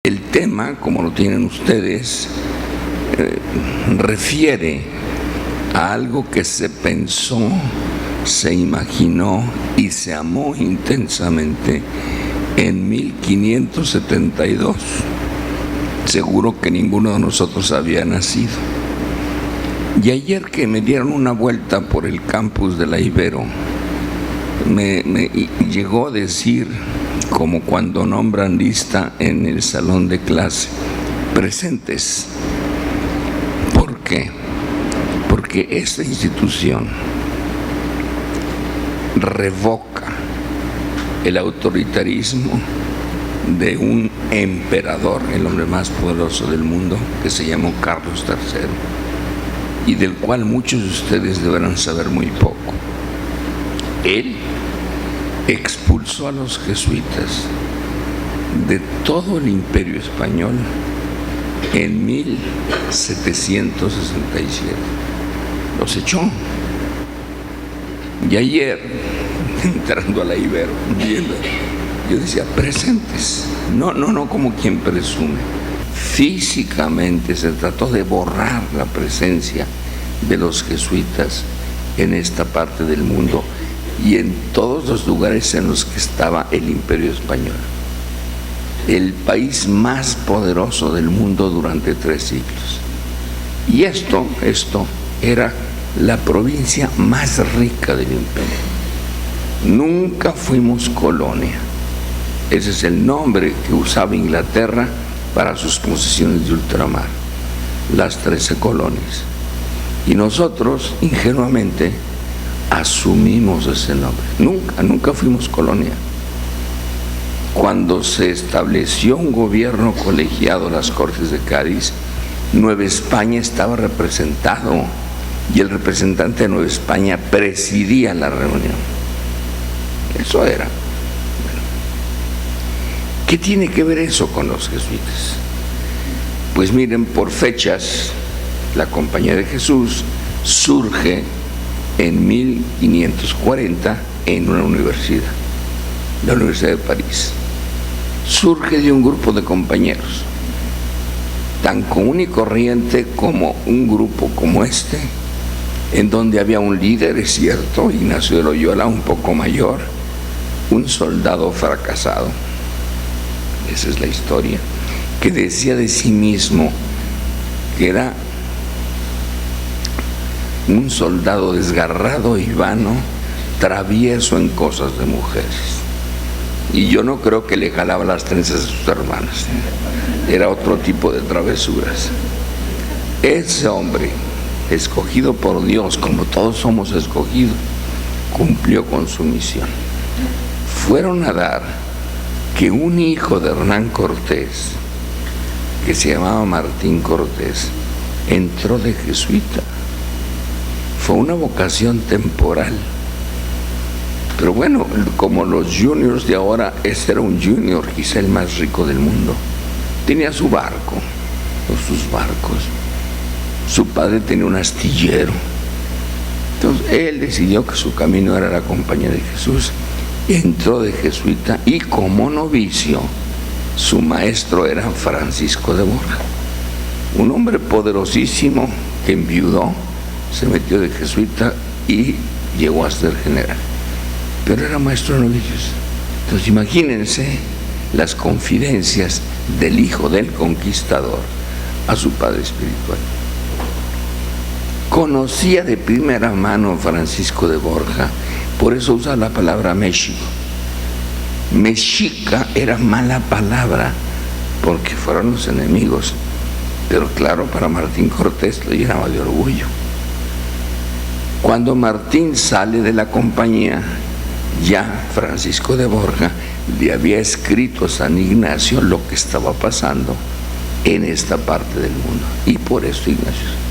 El tema, como lo tienen ustedes, refiere a algo que se pensó, se imaginó y se amó intensamente en 1572. Seguro que ninguno de nosotros había nacido. Y ayer que me dieron una vuelta por el campus de la Ibero, me llegó a decir, como cuando nombran lista en el salón de clase, presentes. ¿Por qué? Porque esta institución revoca el autoritarismo de un emperador, el hombre más poderoso del mundo, que se llamó Carlos III, y del cual muchos de ustedes deberán saber muy poco. Él expulsó a los jesuitas de todo el imperio español en 1767. Los echó. Y ayer, entrando a la Ibero, viendo, yo decía, presentes. No como quien presume. Físicamente se trató de borrar la presencia de los jesuitas en esta parte del mundo y en todos los lugares en los que estaba el Imperio Español, el país más poderoso del mundo durante 3 siglos. Y esto era la provincia más rica del imperio. Nunca fuimos colonia. Ese es el nombre que usaba Inglaterra para sus posesiones de ultramar, las 13 colonias. Y nosotros, ingenuamente, asumimos ese nombre. Nunca fuimos colonia. Cuando se estableció un gobierno colegiado, las Cortes de Cádiz, Nueva España estaba representado y el representante de Nueva España presidía la reunión. Eso era. Bueno, ¿qué tiene que ver eso con los jesuitas? Pues miren, por fechas, la Compañía de Jesús surge en 1540 en una universidad, la Universidad de París. Surge de un grupo de compañeros, tan común y corriente como un grupo como este, en donde había un líder, es cierto, Ignacio de Loyola, un poco mayor, un soldado fracasado, esa es la historia, que decía de sí mismo que era un soldado desgarrado y vano, travieso en cosas de mujeres. Y yo no creo que le jalaba las trenzas a sus hermanas, era otro tipo de travesuras. Ese hombre, escogido por Dios, como todos somos escogidos, cumplió con su misión. Fueron a dar que un hijo de Hernán Cortés, que se llamaba Martín Cortés, entró de jesuita. Fue una vocación temporal. Pero bueno, como los juniors de ahora, este era un junior, quizá el más rico del mundo. Tenía su barco, o sus barcos. Su padre tenía un astillero. Entonces él decidió que su camino era la Compañía de Jesús. Entró de jesuita y como novicio, su maestro era Francisco de Borja, un hombre poderosísimo que enviudó, se metió de jesuita y llegó a ser general, pero era maestro de novicios. Entonces imagínense las confidencias del hijo del conquistador a su padre espiritual. Conocía de primera mano Francisco de Borja, por eso usa la palabra México. Mexica era mala palabra porque fueron los enemigos, pero claro, para Martín Cortés lo llenaba de orgullo. Cuando Martín sale de la compañía, ya Francisco de Borja le había escrito a San Ignacio lo que estaba pasando en esta parte del mundo, y por eso Ignacio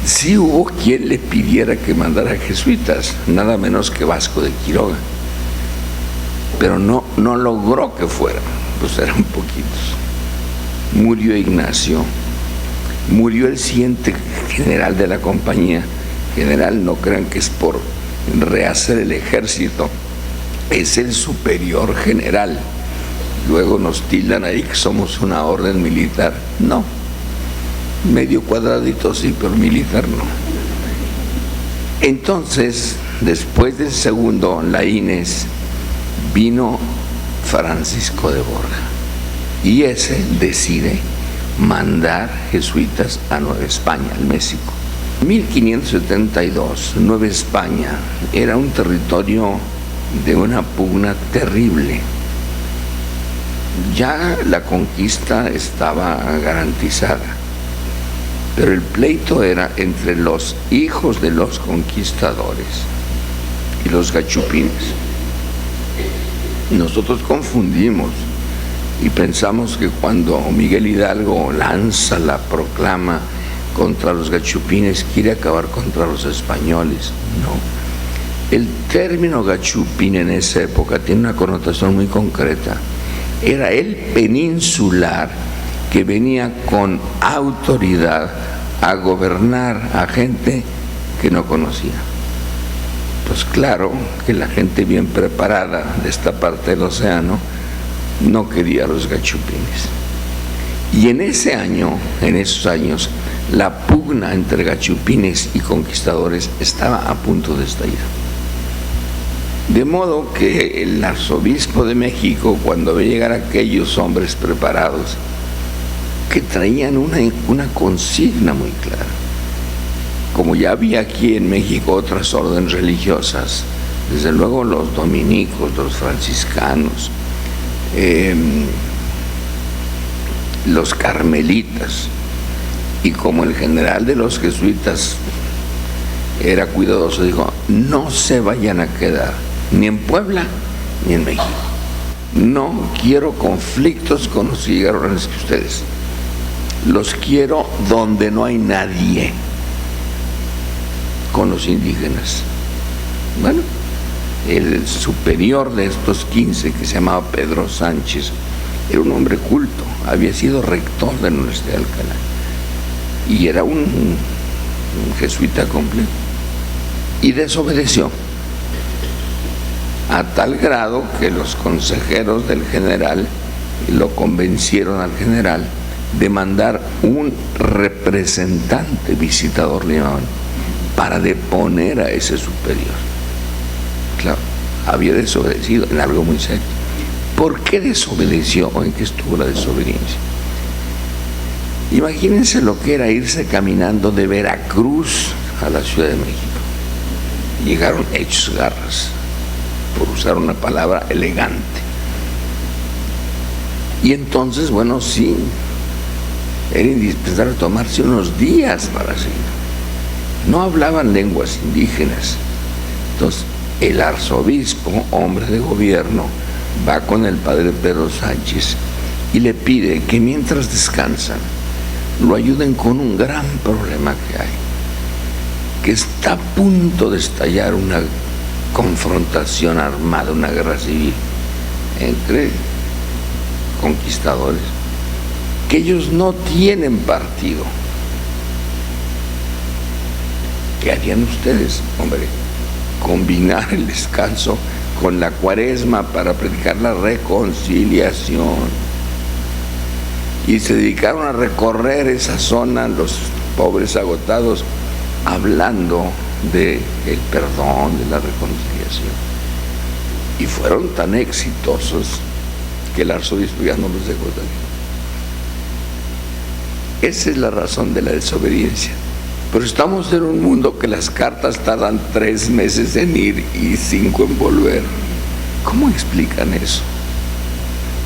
sí hubo quien le pidiera que mandara jesuitas, nada menos que Vasco de Quiroga, pero no logró que fueran, pues eran poquitos. Murió Ignacio, murió el siguiente general de la compañía. General, no crean que es por rehacer el ejército, es el superior general, luego nos tildan ahí que somos una orden militar. No, medio cuadradito sí, pero militar no. Entonces, después del segundo, Laínez, vino Francisco de Borja, y ese decide mandar jesuitas a Nueva España, al México. 1572, Nueva España era un territorio de una pugna terrible. Ya la conquista estaba garantizada, pero el pleito era entre los hijos de los conquistadores y los gachupines. Nosotros confundimos y pensamos que cuando Miguel Hidalgo lanza la proclama contra los gachupines, quiere acabar contra los españoles. No. El término gachupín en esa época tiene una connotación muy concreta. Era el peninsular que venía con autoridad a gobernar a gente que no conocía. Pues claro que la gente bien preparada de esta parte del océano no quería a los gachupines. Y en ese año, en esos años, la pugna entre gachupines y conquistadores estaba a punto de estallar. De modo que el arzobispo de México, cuando ve llegar aquellos hombres preparados, que traían una consigna muy clara, como ya había aquí en México otras órdenes religiosas, desde luego los dominicos, los franciscanos, los carmelitas, y como el general de los jesuitas era cuidadoso, dijo: no se vayan a quedar ni en Puebla ni en México. No quiero conflictos con los que llegaron antes que ustedes. Los quiero donde no hay nadie, con los indígenas. Bueno, el superior de estos 15, que se llamaba Pedro Sánchez, era un hombre culto, había sido rector de la Universidad de Alcalá y era un jesuita completo, y desobedeció a tal grado que los consejeros del general lo convencieron al general de mandar un representante, visitador le llamaban, para deponer a ese superior. Claro, había desobedecido en algo muy serio. ¿Por qué desobedeció o en qué estuvo la desobediencia? Imagínense lo que era irse caminando de Veracruz a la Ciudad de México. Llegaron hechos garras, por usar una palabra elegante. Y entonces, bueno, sí, era indispensable tomarse unos días para seguir. No hablaban lenguas indígenas. Entonces, el arzobispo, hombre de gobierno, va con el padre Pedro Sánchez y le pide que mientras descansan lo ayuden con un gran problema que hay, que está a punto de estallar una confrontación armada, una guerra civil entre conquistadores, que ellos no tienen partido. ¿Qué harían ustedes, hombre? Combinar el descanso con la cuaresma para predicar la reconciliación. Y se dedicaron a recorrer esa zona, los pobres agotados, hablando del perdón, de la reconciliación. Y fueron tan exitosos que el arzobispo ya no los dejó salir. Esa es la razón de la desobediencia. Pero estamos en un mundo que las cartas tardan 3 meses en ir y 5 en volver. ¿Cómo explican eso?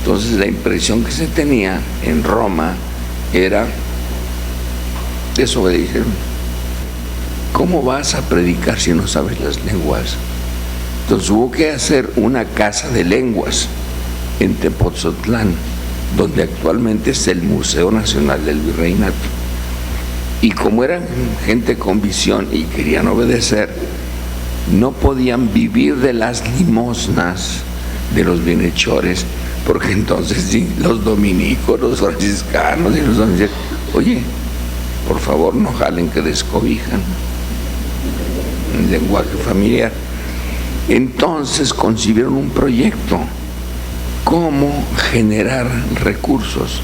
Entonces la impresión que se tenía en Roma era: desobedecieron. ¿Cómo vas a predicar si no sabes las lenguas? Entonces hubo que hacer una casa de lenguas en Tepoztlán, donde actualmente es el Museo Nacional del Virreinato. Y como eran gente con visión y querían obedecer, no podían vivir de las limosnas de los bienhechores, porque entonces sí, los dominicos, los franciscanos y los dominicos, oye, por favor no jalen que descobijan, en lenguaje familiar. Entonces concibieron un proyecto cómo generar recursos.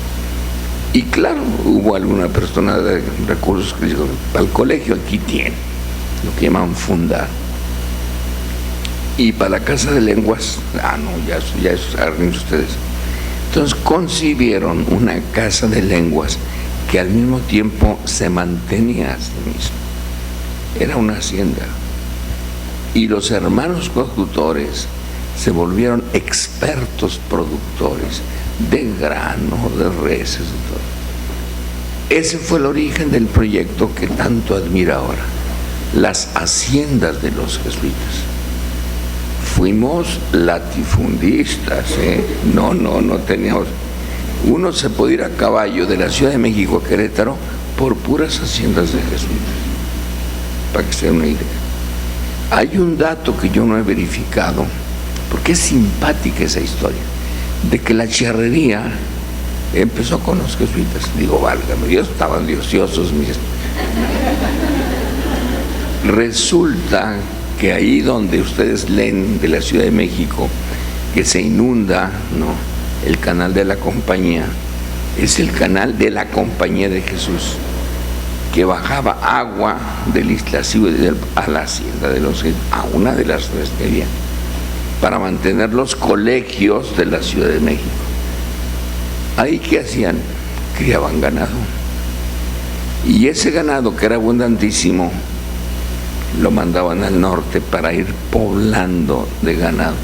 Y claro, hubo alguna persona de recursos que dijo, para el colegio aquí tiene, lo que llaman fundar. Y para la casa de lenguas, no, ya eso arreglen ustedes. Entonces concibieron una casa de lenguas que al mismo tiempo se mantenía a sí mismo. Era una hacienda. Y los hermanos coadjutores se volvieron expertos productores de grano, de reses, de todo. Ese fue el origen del proyecto que tanto admira ahora, las haciendas de los jesuitas. Fuimos latifundistas, no teníamos. Uno se podía ir a caballo de la Ciudad de México a Querétaro por puras haciendas de jesuitas, para que se den una idea. Hay un dato que yo no he verificado, porque es simpática esa historia, de que la charrería empezó con los jesuitas. Digo, válgame, Dios, estaban ociosos mis. Resulta que ahí donde ustedes leen de la Ciudad de México que se inunda, ¿no?, el canal de la Compañía, es el canal de la Compañía de Jesús, que bajaba agua del Iztaccíhuatl a la hacienda de los, a una de las tres que había, para mantener los colegios de la Ciudad de México. Ahí, ¿qué hacían? Criaban ganado. Y ese ganado, que era abundantísimo, lo mandaban al norte para ir poblando de ganado.